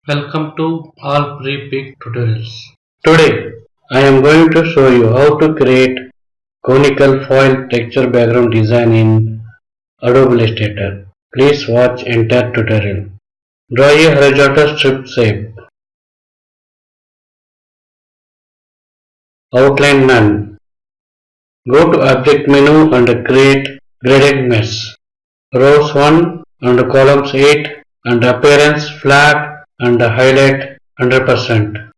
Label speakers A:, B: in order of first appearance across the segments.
A: Welcome to all pre-pick tutorials. Today I am going to show you how to create conical foil texture background design in Adobe Illustrator. Please watch entire tutorial. Draw a horizontal strip shape. Outline none. Go to object menu and create gradient mesh. Rows 1 and columns 8 and appearance flat and highlight 100%.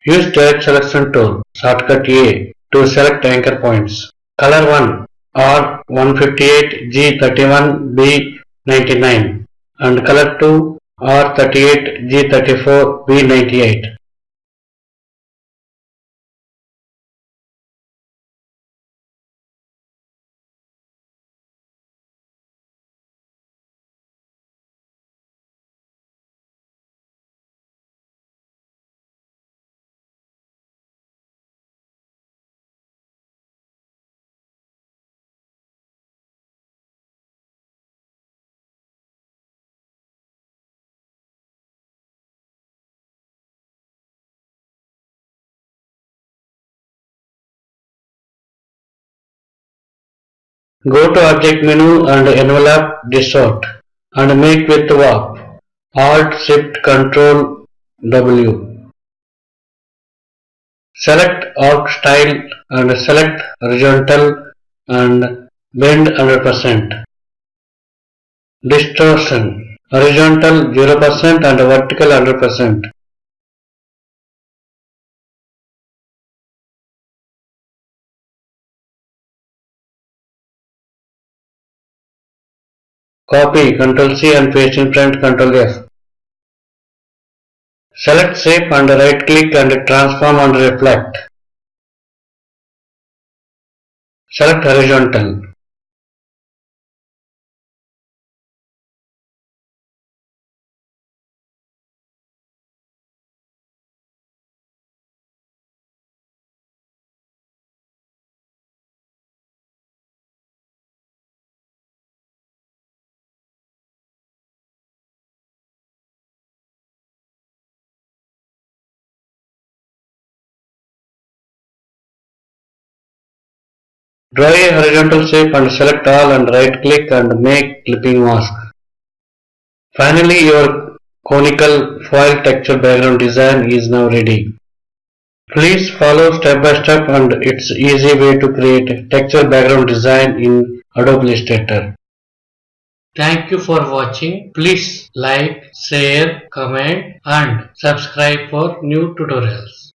A: Use direct selection tool, shortcut A, to select anchor points. Color 1 R158, G31, B99 and color 2 R38, G34, B98. Go to object menu and envelope distort and make with warp. Alt Shift Ctrl W. Select arc style and select horizontal and bend 100%. Distortion horizontal 0% and vertical 100%. Copy Ctrl C and paste in front Ctrl F. Select shape and right click and transform and reflect. Select horizontal. Draw a horizontal shape and select all and right click and make clipping mask. Finally, your conical foil texture background design is now ready. Please follow step by step and it's easy way to create texture background design in Adobe Illustrator. Thank you for watching. Please like, share, comment and subscribe for new tutorials.